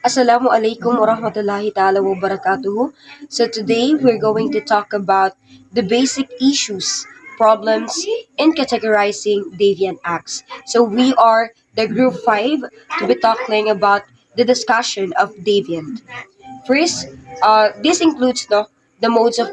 Assalamualaikum warahmatullahi ta'ala wabarakatuh. So today we're going to talk about the basic issues, problems in categorizing deviant acts. So we are the group 5 to be talking about the discussion of deviant. First, this includes the modes of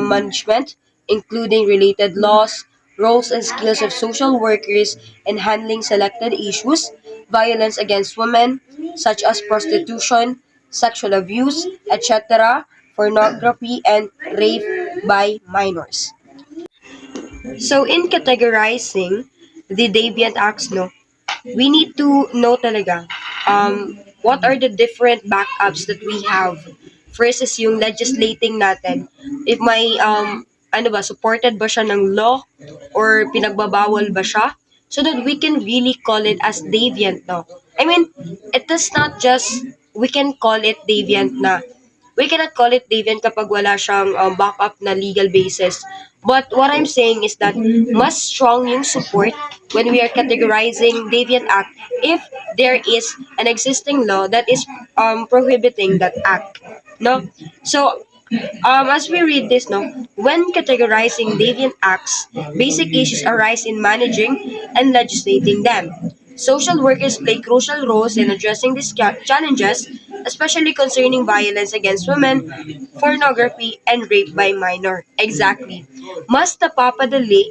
management, including related laws, roles and skills of social workers in handling selected issues, violence against women, such as prostitution, sexual abuse, etc., pornography, and rape by minors. So, in categorizing the deviant acts, we need to know talaga what are the different backups that we have. First is yung legislating natin. If may, supported ba siya ng law or pinagbabawal ba siya so that we can really call it as deviant, no? I mean, it is not just we can call it deviant na we cannot call it deviant kapag wala siyang backup na legal basis. But what I'm saying is that mas strong yung support when we are categorizing deviant act if there is an existing law that is prohibiting that act. No? So, as we read this, when categorizing deviant acts, basic issues arise in managing and legislating them. Social workers play crucial roles in addressing these challenges, especially concerning violence against women, pornography, and rape by minor. Exactly. Mas napapadali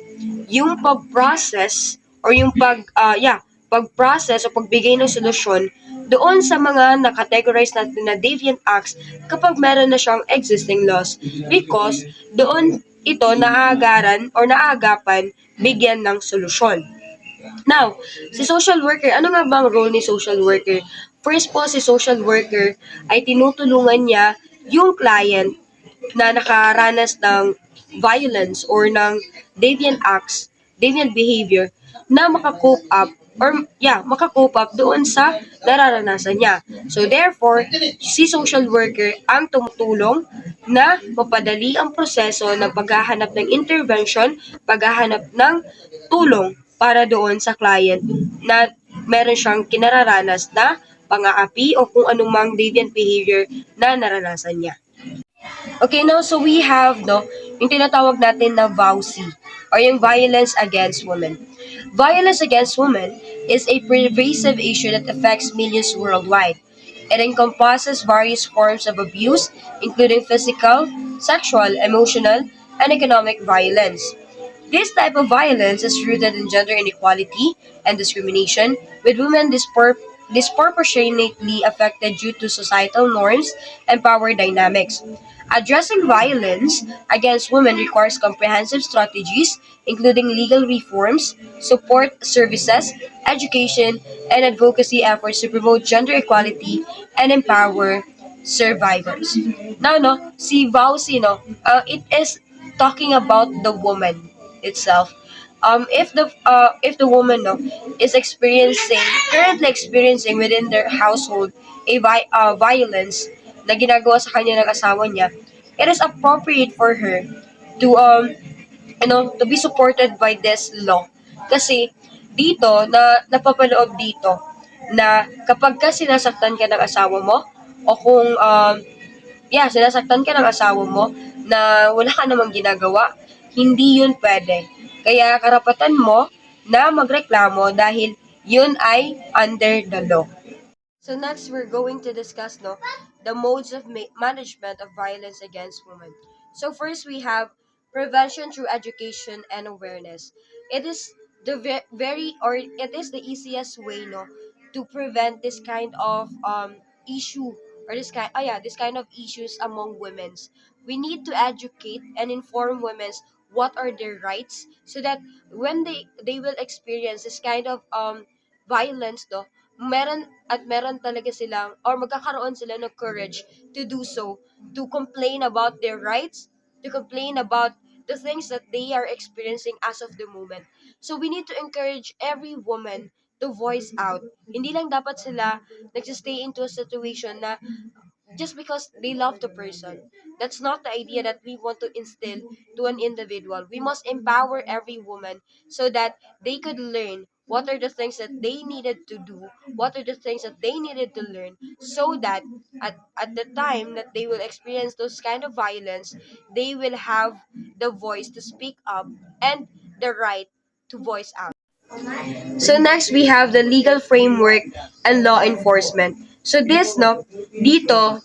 yung pag-process or yung pag-process o pagbigay ng solusyon doon sa mga nakategorize natin na deviant acts kapag meron na siyang existing laws because doon ito naaagaran or naagapan bigyan ng solusyon. Now, si social worker, ano nga bang role ni social worker? First po, si social worker ay tinutulungan niya yung client na nakaranas ng violence or ng deviant acts, deviant behavior na makakope up doon sa nararanasan niya. So therefore, si social worker ang tumutulong na mapadali ang proseso ng paghahanap ng intervention, paghahanap ng tulong para doon sa client na meron siyang kinararanas na pang-aapi o kung anumang deviant behavior na naranasan niya. Okay, now, so we have, yung tinatawag natin na VAUC, or yung violence against women. Violence against women is a pervasive issue that affects millions worldwide. It encompasses various forms of abuse, including physical, sexual, emotional, and economic violence. This type of violence is rooted in gender inequality and discrimination, with women disproportionately affected due to societal norms and power dynamics. Addressing violence against women requires comprehensive strategies, including legal reforms, support services, education, and advocacy efforts to promote gender equality and empower survivors. Now, si VAUSI, it is talking about the woman itself. If the woman is currently experiencing within their household violence na ginagawa sa kanya ng asawa niya, it is appropriate for her to to be supported by this law. Kasi dito na napapaloob dito na kapag ka sinasaktan ka ng asawa mo o kung sinasaktan ka ng asawa mo na wala ka namang ginagawa, hindi yun pwede. Kaya karapatan mo na magreklamo dahil yun ay under the law. So next, we're going to discuss the modes of management of violence against women. So first, we have prevention through education and awareness. It is the it is the easiest way to prevent this kind of issue or this kind of issues among women's. We need to educate and inform women's what are their rights so that when they will experience this kind of violence meron talaga silang or magkakaroon sila ng courage to do so, to complain about their rights, to complain about the things that they are experiencing as of the moment. So we need to encourage every woman to voice out. Hindi lang dapat sila nagsistay into a situation na just because they love the person. That's not the idea that we want to instill to an individual. We must empower every woman so that they could learn what are the things that they needed to do, what are the things that they needed to learn, so that at the time that they will experience those kind of violence, they will have the voice to speak up and the right to voice out. So next we have the legal framework and law enforcement. So this no dito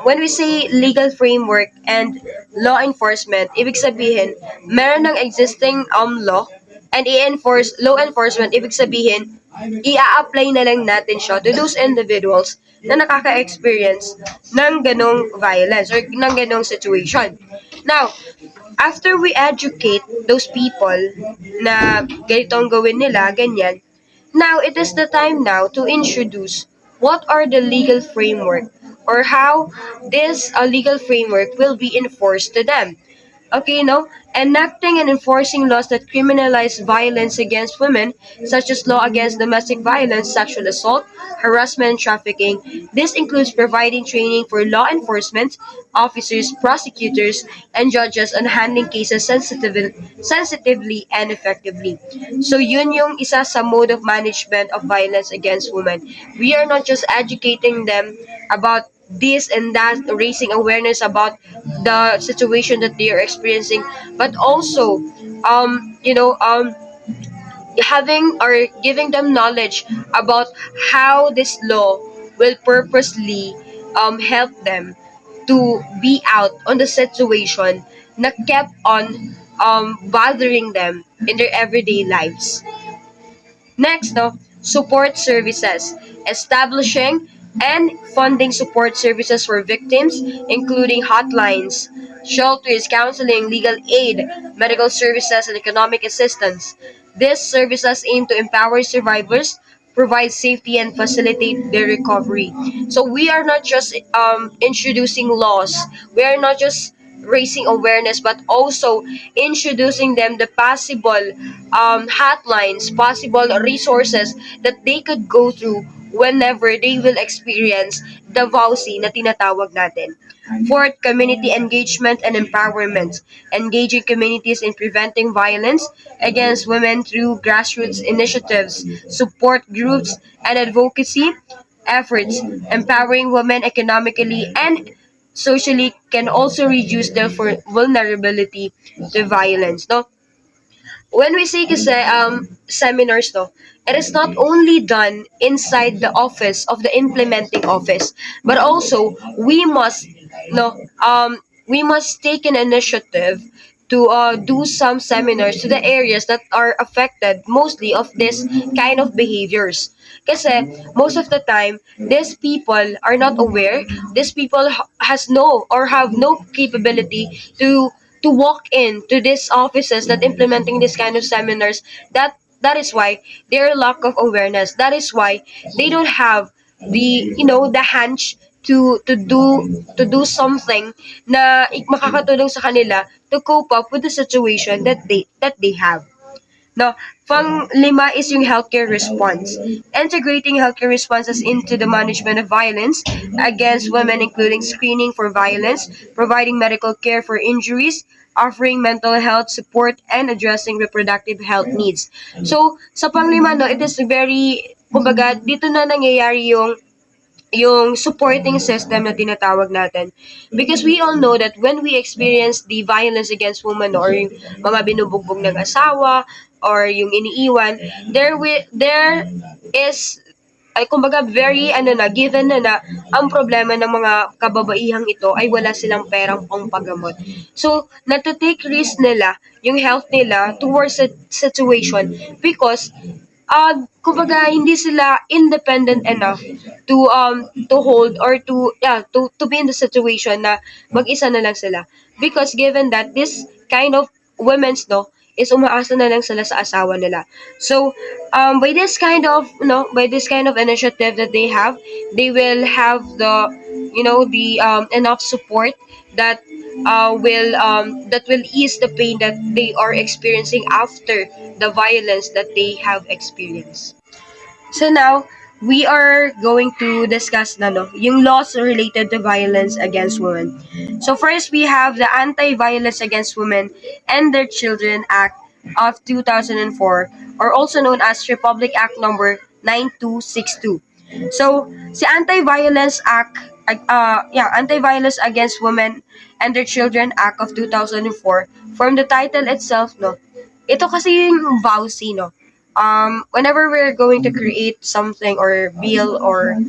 when we say legal framework and law enforcement, ibig sabihin meron ng existing law and i-enforce law enforcement, ibig sabihin i-apply na lang natin siya to those individuals na nakaka-experience ng ganong violence or ng ganong situation. Now, after we educate those people na ganito ang gawin nila, ganyan, now it is the time now to introduce what are the legal framework or how this legal framework will be enforced to them. Okay, no? Enacting and enforcing laws that criminalize violence against women, such as law against domestic violence, sexual assault, harassment, and trafficking. This includes providing training for law enforcement officers, prosecutors, and judges on handling cases sensitively and effectively. So yun yung isa sa mode of management of violence against women. We are not just educating them about this and that, raising awareness about the situation that they are experiencing, but also having or giving them knowledge about how this law will purposely help them to be out on the situation na kept on bothering them in their everyday lives. Next, no, support services. Establishing and funding support services for victims, including hotlines, shelters, counseling, legal aid, medical services, and economic assistance. These services aim to empower survivors, provide safety, and facilitate their recovery. So we are not just introducing laws. We are not just raising awareness, but also introducing them the possible hotlines, possible resources that they could go through whenever they will experience the VAUSI na tinatawag natin. Fourth, community engagement and empowerment. Engaging communities in preventing violence against women through grassroots initiatives, support groups, and advocacy efforts. Empowering women economically and socially can also reduce their vulnerability to violence. No, when we say kasi seminars, no, it is not only done inside the office of the implementing office, but also we must no we must take an initiative to do some seminars to the areas that are affected mostly of this kind of behaviors. Kasi most of the time, these people are not aware. These people has no or have no capability to walk in to these offices that implementing this kind of seminars. That is why their lack of awareness. That is why they don't have the hunch to do something na makakatulong sa kanila to cope up with the situation that they have. Now, pang-lima is yung healthcare response. Integrating healthcare responses into the management of violence against women, including screening for violence, providing medical care for injuries, offering mental health support, and addressing reproductive health needs. So, sa pang-lima, no, it is very, kumbaga, dito na nangyayari yung supporting system na tinatawag natin. Because we all know that when we experience the violence against women or yung mga binubugbog ng asawa or yung iniiwan, there is ay kumbaga very given na ang problema ng mga kababaihang ito ay wala silang perang pangpagamot. So, nato-take risk nila yung health nila towards a situation because kumbaga hindi sila independent enough to hold or to be in the situation na mag-isa na lang sila, because given that this kind of women's no is umaasa na lang sila sa asawa nila. So by this kind of initiative that they will have the enough support that will ease the pain that they are experiencing after the violence that they have experienced. So now, we are going to discuss yung laws related to violence against women. So first, we have the Anti-Violence Against Women and Their Children Act of 2004, or also known as Republic Act number 9262. So, si Anti-Violence Act, Anti-Violence Against Women and Their Children Act of 2004, from the title itself, no, ito kasi yung VAUSI, no. Whenever we're going to create something or bill or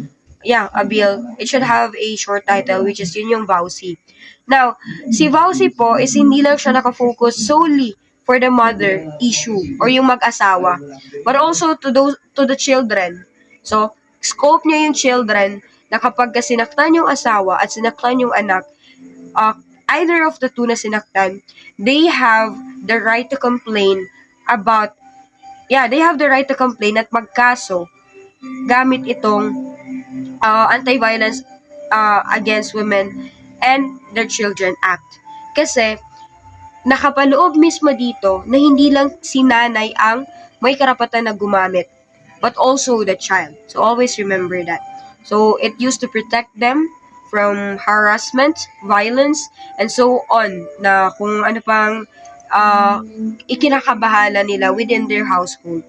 a bill, it should have a short title, which is yun yung VAUSI. Now, si VAUSI po is hindi lang siya nakafocus solely for the mother issue or yung mag-asawa, but also to the children. So, scope niya yung children na kapag sinaktan yung asawa at sinaktan yung anak, uh, either of the two na sinaktan, they have the right to complain about, they have the right to complain at magkaso gamit itong Anti-Violence Against Women and Their Children Act. Kasi, nakapaloob mismo dito na hindi lang si nanay ang may karapatan na gumamit, but also the child. So, always remember that. So, it used to protect them from harassment, violence, and so on, na kung ano pang ikinakabahala nila within their household.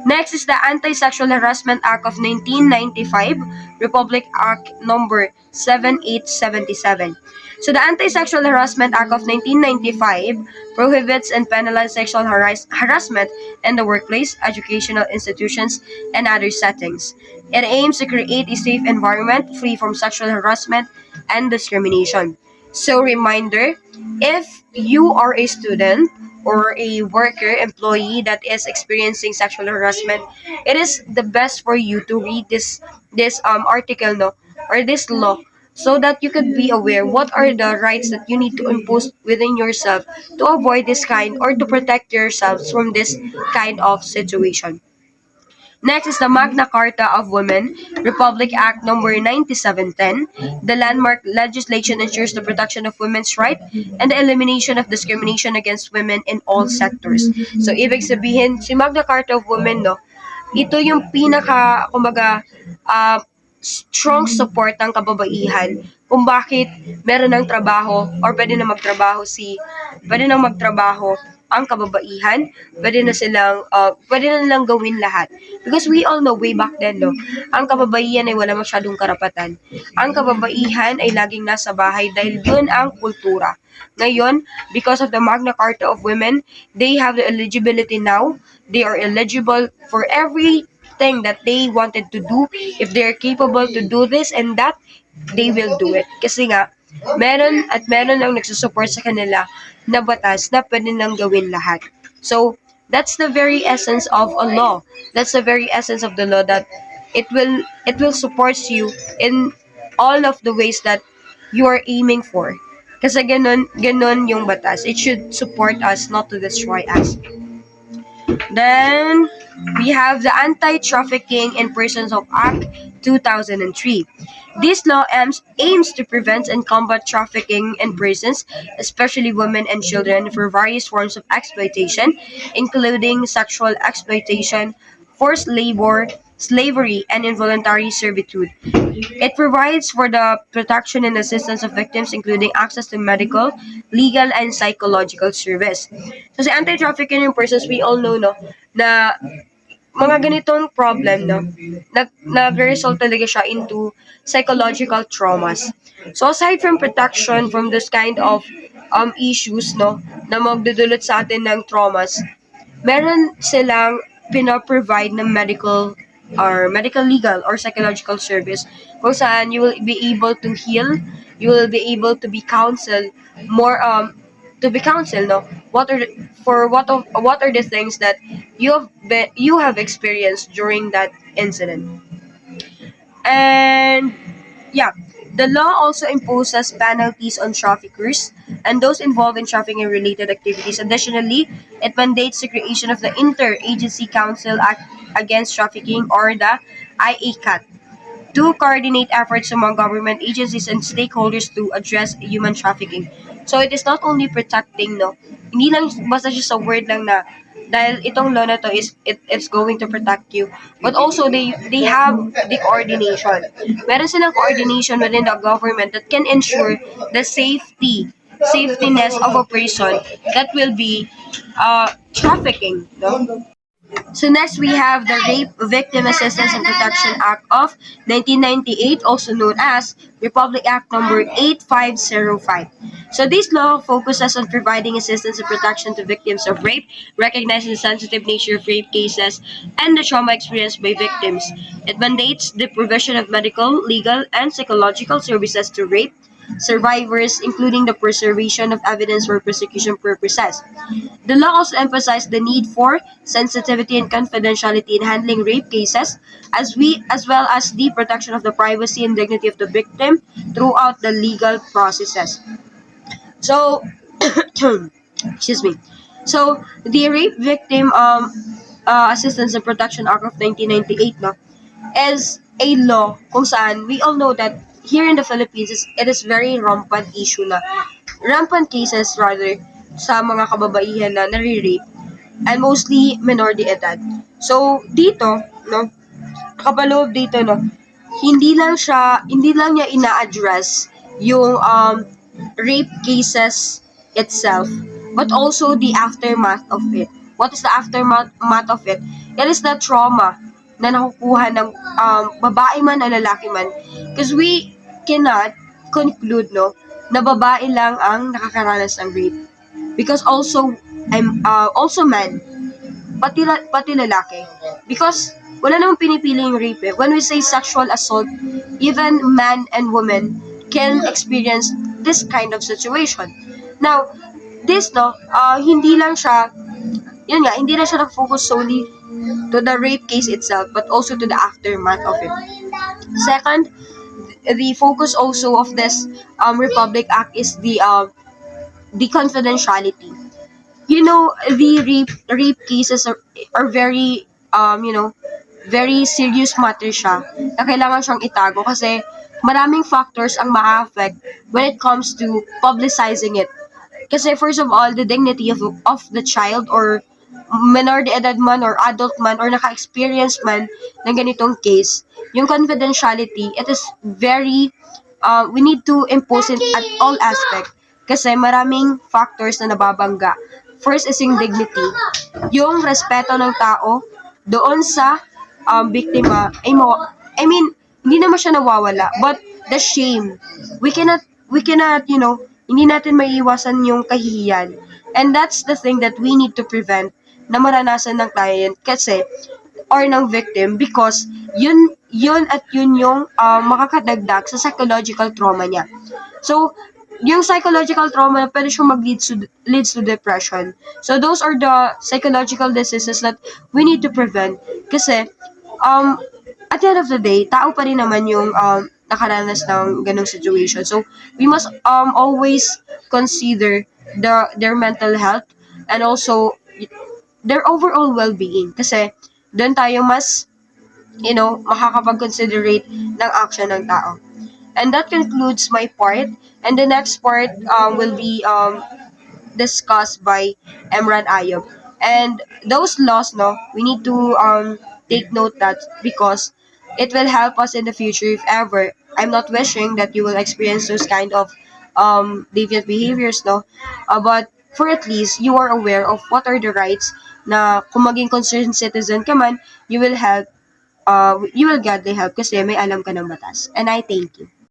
Next is the Anti-Sexual Harassment Act of 1995, Republic Act number 7877. So the Anti-Sexual Harassment Act of 1995 prohibits and penalizes sexual harassment in the workplace, educational institutions, and other settings. It aims to create a safe environment free from sexual harassment and discrimination. So reminder, if you are a student or a worker, employee that is experiencing sexual harassment, it is the best for you to read this article, no, or this law, so that you could be aware what are the rights that you need to impose within yourself to avoid this kind or to protect yourselves from this kind of situation. Next is the Magna Carta of Women, Republic Act number 9710. The landmark legislation ensures the protection of women's rights and the elimination of discrimination against women in all sectors. So, ibig sabihin, si Magna Carta of Women, no, ito yung pinaka, kumbaga, strong support ng kababaihan kung bakit meron ng trabaho or pwede na magtrabaho ang kababaihan, pwede na nilang gawin lahat. Because we all know way back then, no, ang kababaihan ay wala masyadong karapatan. Ang kababaihan ay laging nasa bahay dahil yun ang kultura. Ngayon, because of the Magna Carta of Women, they have the eligibility now. They are eligible for everything that they wanted to do. If they're capable to do this and that, they will do it. Kasi nga, meron ang nagsusupport sa kanila na batas na pwede nang gawin lahat. So, that's the very essence of a law. That's the very essence of the law, that it will support you in all of the ways that you are aiming for. Kasi ganun yung batas. It should support us, not to destroy us. Then, we have the Anti-Trafficking in Persons of Act 2003. This law aims to prevent and combat trafficking in persons, especially women and children, for various forms of exploitation, including sexual exploitation, forced labor, slavery, and involuntary servitude. It provides for the protection and assistance of victims, including access to medical, legal, and psychological service. So, sa anti-trafficking in persons, we all know, no, na mga ganitong problem, no, nag-result talaga siya into psychological traumas. So, aside from protection from this kind of issues, no, na magdudulot sa atin ng traumas, meron silang pinaprovide ng medical, legal, or psychological service kung saan you will be able to heal, you will be able to be counseled no, what are the things that you have experienced during that incident. And yeah, the law also imposes penalties on traffickers and those involved in trafficking related activities. Additionally, it mandates the creation of the Interagency Council Against Trafficking, or the IACAT, to coordinate efforts among government agencies and stakeholders to address human trafficking. So it is not only protecting, no, hindi lang basta siya sa word lang na dahil itong law na to it's going to protect you, but also they have the coordination. Meron silang coordination within the government that can ensure the safety safetyness of a person that will be trafficking. No? So next we have the Rape Victim Assistance and Protection Act of 1998, also known as Republic Act number 8505. So this law focuses on providing assistance and protection to victims of rape, recognizing the sensitive nature of rape cases and the trauma experienced by victims. It mandates the provision of medical, legal, and psychological services to rape survivors, including the preservation of evidence for prosecution purposes. The law also emphasized the need for sensitivity and confidentiality in handling rape cases, as well as the protection of the privacy and dignity of the victim throughout the legal processes. So, excuse me. So, the Rape Victim Assistance and Protection Act of 1998 no, is a law kung saan we all know that here in the Philippines it is very rampant issue na rampant cases rather sa mga kababaihan na nare-rape and mostly minor de edad. So dito no kapaloob dito no hindi lang niya ina-address yung rape cases itself but also the aftermath of it. What is the aftermath of it? It is the trauma na nakukuha ng babae man o lalaki man. Because we cannot conclude no na babae lang ang nakakaranas ng rape. Because also also men, pati lalaki. Because wala namang pinipili yung rape eh. When we say sexual assault, even man and woman can experience this kind of situation. Now, this no, hindi lang siya, yun nga, hindi lang siya nag-focus solely to the rape case itself, but also to the aftermath of it. Second, the focus also of this Republic Act is the confidentiality. You know, the rape cases are very very serious matter siya na kailangan siyang itago kasi maraming factors ang ma-affect when it comes to publicizing it. Kasi first of all, the dignity of the child or minor de edad man or adult man or naka-experience man ng ganitong case, yung confidentiality, it is very, we need to impose it at all aspect kasi maraming factors na nababangga. First is yung dignity, yung respeto ng tao doon sa biktima, hindi naman siya nawawala, but the shame, we cannot, hindi natin maiiwasan yung kahihiyan. And that's the thing that we need to prevent na maranasan ng client kasi or ng victim because yun yung makakadagdag sa psychological trauma niya. So, yung psychological trauma pwede siyang leads to depression. So, those are the psychological diseases that we need to prevent kasi at the end of the day, tao pa rin naman yung nakaranas ng ganong situation. So, we must always consider their mental health and also their overall well-being. Kasi, doon tayo mas, makakapag-considerate ng action ng tao. And that concludes my part. And the next part will be discussed by Emran Ayub. And those laws, no, we need to take note that because it will help us in the future if ever. I'm not wishing that you will experience those kind of deviant behaviors, no. But for at least you are aware of what are the rights na kung maging concerned citizen ka man, you will gladly help kasi may alam ka ng batas. And I thank you.